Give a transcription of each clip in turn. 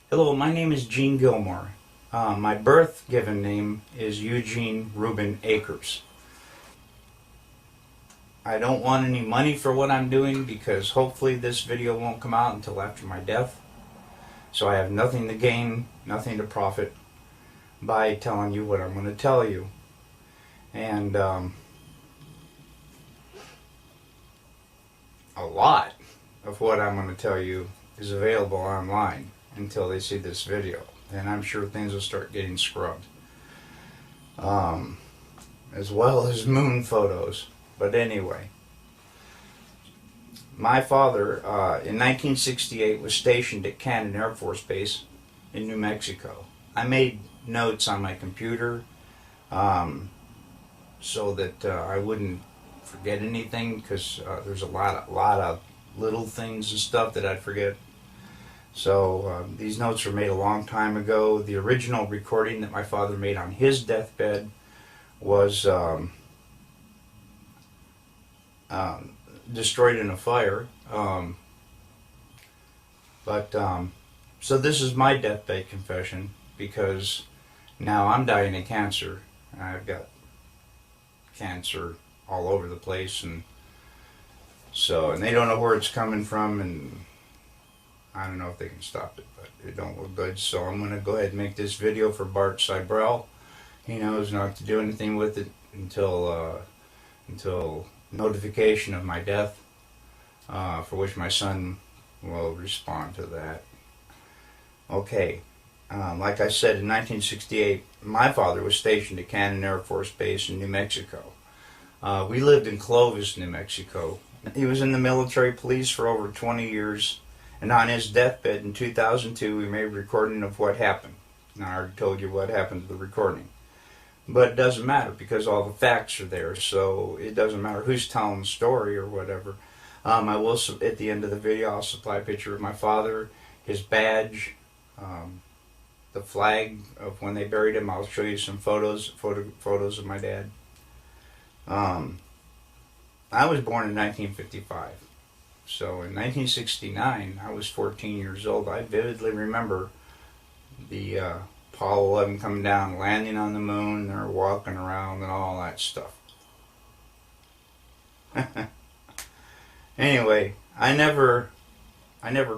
Hello, my name is Gene Gilmore. My birth given name is Eugene Reuben Akers. I don't want any money for what I'm doing because hopefully this video won't come out until after my death. So I have nothing to gain, nothing to profit by telling you what I'm going to tell you. And a lot of what I'm going to tell you is available online until they see this video, and I'm sure things will start getting scrubbed, as well as moon photos. But anyway, my father in 1968 was stationed at Cannon Air Force Base in New Mexico. I made notes on my computer so that I wouldn't forget anything, because there's a lot of little things and stuff that I'd forget. So these notes were made a long time ago. The original recording that my father made on his deathbed was destroyed in a fire. So this is my deathbed confession, because now I'm dying of cancer. I've got cancer all over the place, and they don't know where it's coming from, and I don't know if they can stop it, but it don't look good. So I'm going to go ahead and make this video for Bart Cybrell. He knows not to do anything with it until notification of my death, for which my son will respond to that. Okay, like I said, in 1968, my father was stationed at Cannon Air Force Base in New Mexico. We lived in Clovis, New Mexico. He was in the military police for over 20 years. And on his deathbed in 2002, we made a recording of what happened. Now, I already told you what happened to the recording. But it doesn't matter, because all the facts are there, so it doesn't matter who's telling the story or whatever. I will, at the end of the video, I'll supply a picture of my father, his badge, the flag of when they buried him. I'll show you some photos of my dad. I was born in 1955. So in 1969, I was 14 years old. I vividly remember the Apollo 11 coming down, landing on the moon, they're walking around and all that stuff. Anyway, I never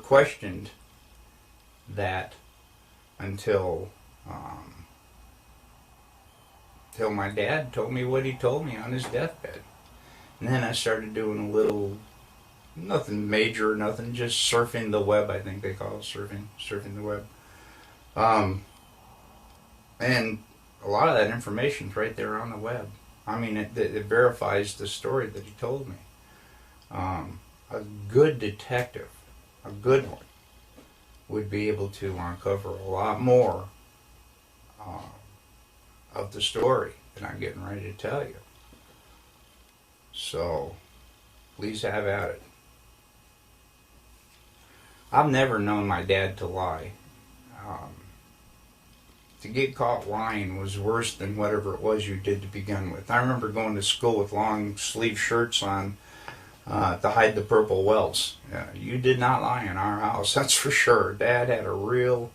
questioned that until my dad told me what he told me on his deathbed. And then I started doing a little, nothing major, nothing, just surfing the web, I think they call it, surfing the web. And a lot of that information's right there on the web. I mean, it verifies the story that he told me. A good detective, a good one, would be able to uncover a lot more of the story that I'm getting ready to tell you. So, please have at it. I've never known my dad to lie. To get caught lying was worse than whatever it was you did to begin with. I remember going to school with long sleeve shirts on to hide the purple welts. You did not lie in our house, that's for sure. Dad had a really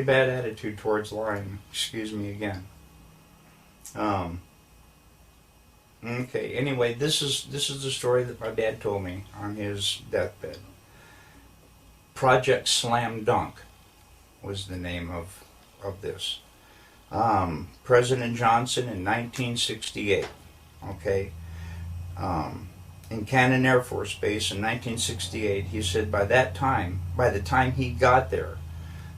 bad attitude towards lying. Excuse me again. Okay, anyway, this is the story that my dad told me on his deathbed. Project Slam Dunk was the name of this. President Johnson in 1968, okay, in Cannon Air Force Base in 1968, he said by the time he got there,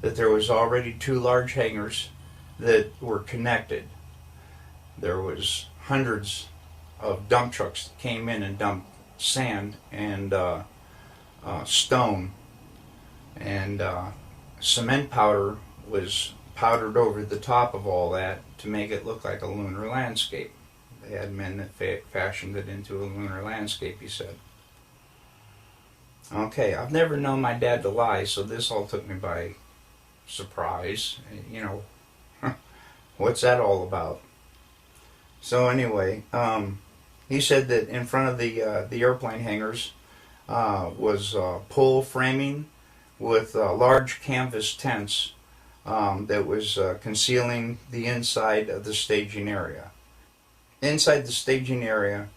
that there was already 2 large hangars that were connected. There was hundreds of dump trucks that came in and dumped sand and stone, and cement powder was powdered over the top of all that to make it look like a lunar landscape. They had men that fashioned it into a lunar landscape, he said. Okay, I've never known my dad to lie, so this all took me by surprise. You know, what's that all about? So anyway, he said that in front of the airplane hangars was pole framing with large canvas tents that was concealing the inside of the staging area. Inside the staging area,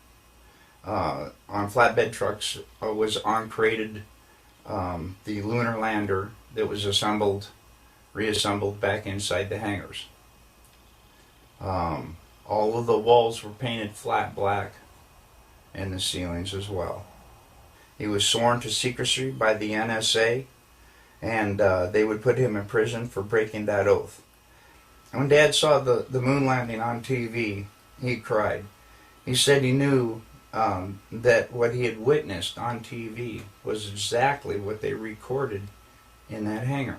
on flatbed trucks, was uncrated the lunar lander that was reassembled back inside the hangars. All of the walls were painted flat black, and the ceilings as well. He was sworn to secrecy by the NSA, and they would put him in prison for breaking that oath. When Dad saw the moon landing on TV, he cried. He said he knew that what he had witnessed on TV was exactly what they recorded in that hangar.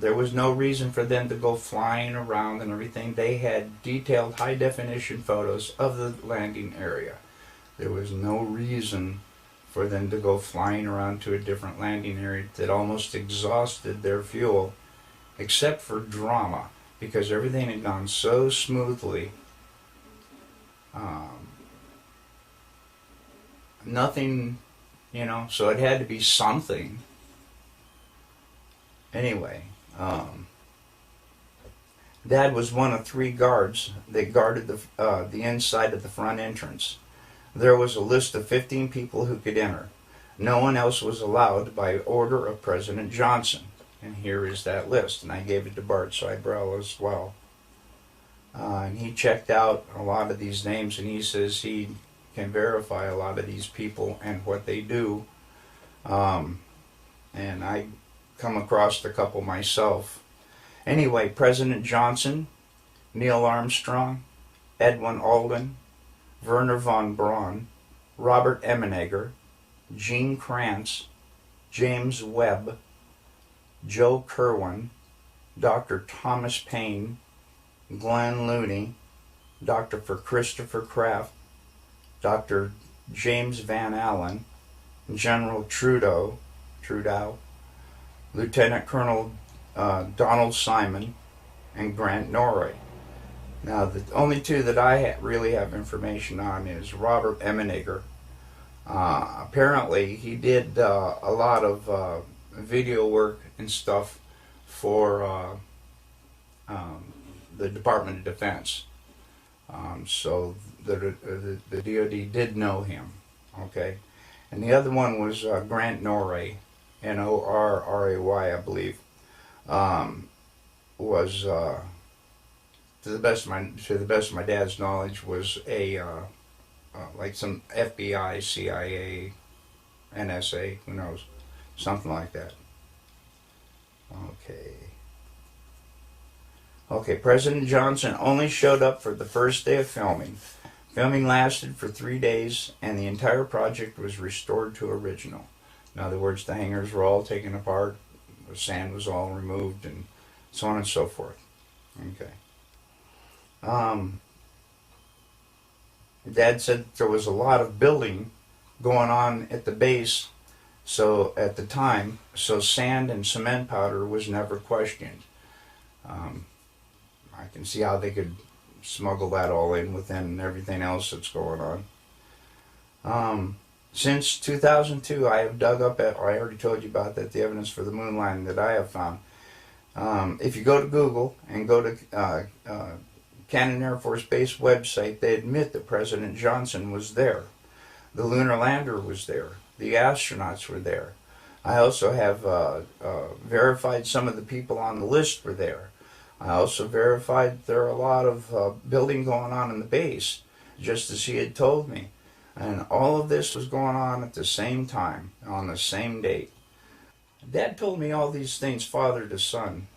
There was no reason for them to go flying around and everything. They had detailed high-definition photos of the landing area. There was no reason for them to go flying around to a different landing area that almost exhausted their fuel, except for drama, because everything had gone so smoothly. Nothing, so it had to be something. Anyway, Dad was one of 3 guards that guarded the inside of the front entrance. There was a list of 15 people who could enter. No one else was allowed by order of President Johnson. And here is that list, and I gave it to Bart Seibel as well. And he checked out a lot of these names, and he says he can verify a lot of these people and what they do. And I come across a couple myself. Anyway, President Johnson, Neil Armstrong, Edwin Aldrin, Werner von Braun, Robert Emenegger, Gene Kranz, James Webb, Joe Kerwin, Dr. Thomas Paine, Glenn Looney, Dr. Christopher Kraft, Dr. James Van Allen, General Trudeau, Lieutenant Colonel Donald Simon, and Grant Norrie. Now, the only 2 that I really have information on is Robert Emenegger. Apparently, he did a lot of video work and stuff for the Department of Defense. So the DoD did know him. Okay, and the other one was Grant Norrie, Norray, I believe. Was to the best of my dad's knowledge, was a like some FBI, CIA, NSA, who knows, something like that. Okay, President Johnson only showed up for the first day of filming. Filming lasted for 3 days, and the entire project was restored to original. In other words, the hangars were all taken apart, the sand was all removed, and so on and so forth. Okay. Dad said there was a lot of building going on at the base, so at the time, so sand and cement powder was never questioned. I can see how they could smuggle that all in within everything else that's going on. Since 2002, I have dug up, I already told you about that, the evidence for the moon landing that I have found. If you go to Google and go to Cannon Air Force Base website, they admit that President Johnson was there. The lunar lander was there. The astronauts were there. I also have verified some of the people on the list were there. I also verified there are a lot of building going on in the base, just as he had told me. And all of this was going on at the same time, on the same date. Dad told me all these things, father to son.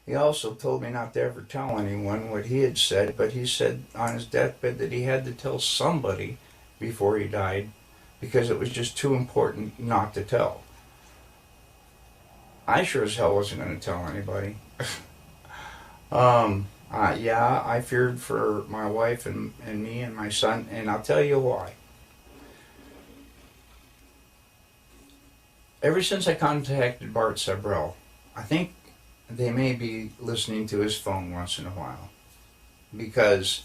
He also told me not to ever tell anyone what he had said, but he said on his deathbed that he had to tell somebody before he died because it was just too important not to tell. I sure as hell wasn't going to tell anybody. Yeah, I feared for my wife and me and my son, and I'll tell you why. Ever since I contacted Bart Seibel, I think they may be listening to his phone once in a while, because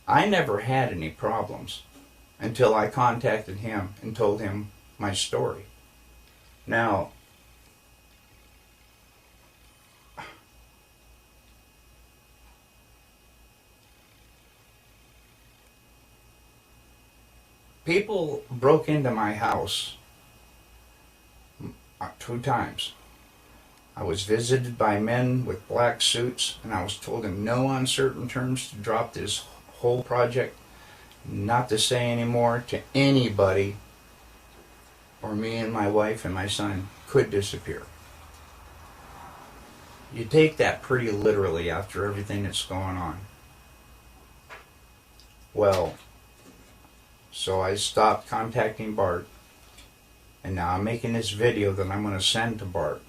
I never had any problems until I contacted him and told him my story. Now, people broke into my house 2 times. I was visited by men with black suits, and I was told in no uncertain terms to drop this whole project, not to say anymore to anybody, or me and my wife and my son could disappear. You take that pretty literally after everything that's going on. Well, so I stopped contacting Bart, and now I'm making this video that I'm going to send to Bart.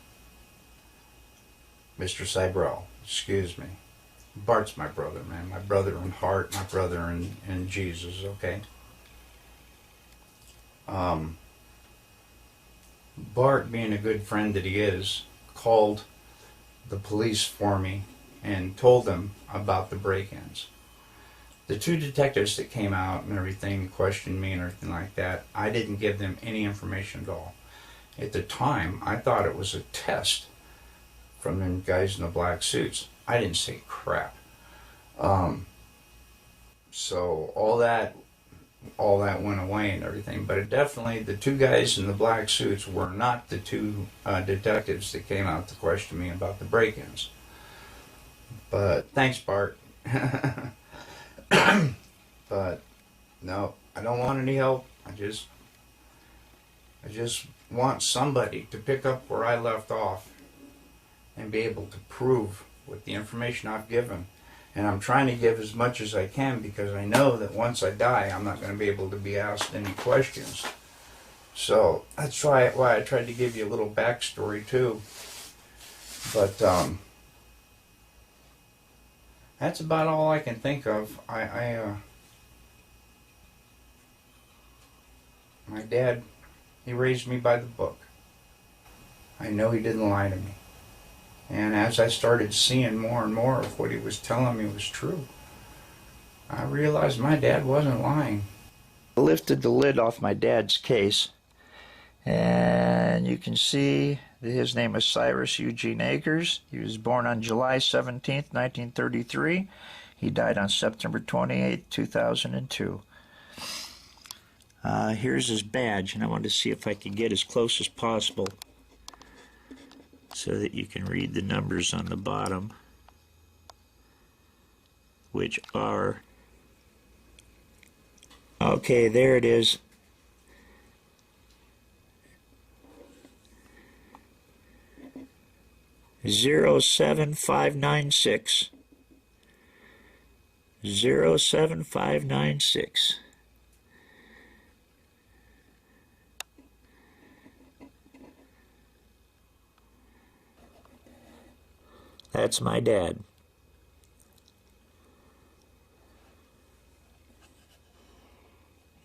Mr. Cybrell, excuse me. Bart's my brother, man. My brother in heart, my brother in Jesus, okay? Bart, being a good friend that he is, called the police for me and told them about the break-ins. The 2 detectives that came out and everything, questioned me and everything like that, I didn't give them any information at all. At the time, I thought it was a test from them guys in the black suits. I didn't say crap. So all that went away and everything. But it definitely, the 2 guys in the black suits were not the 2 detectives that came out to question me about the break-ins. But thanks, Bart. But no, I don't want any help. I just want somebody to pick up where I left off and be able to prove with the information I've given. And I'm trying to give as much as I can, because I know that once I die, I'm not going to be able to be asked any questions. So that's why I tried to give you a little backstory too. But that's about all I can think of. My dad, he raised me by the book. I know he didn't lie to me. And as I started seeing more and more of what he was telling me was true, I realized my dad wasn't lying. I lifted the lid off my dad's case, and you can see that his name is Cyrus Eugene Akers. He was born on July 17th, 1933. He died on September 28th, 2002. Here's his badge, and I wanted to see if I could get as close as possible so that you can read the numbers on the bottom, which are, okay, there it is. Zero 07596. 07596. That's my dad.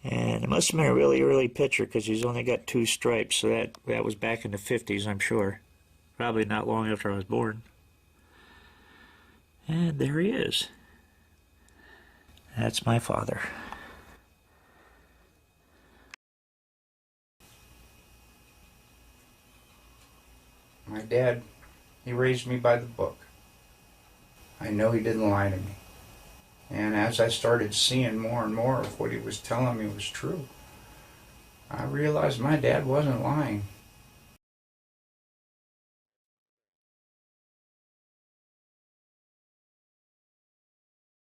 And it must have been a really early picture, because he's only got 2 stripes, so that was back in the 50s, I'm sure. Probably not long after I was born. And there he is. That's my father. My dad, he raised me by the book. I know he didn't lie to me. And as I started seeing more and more of what he was telling me was true, I realized my dad wasn't lying.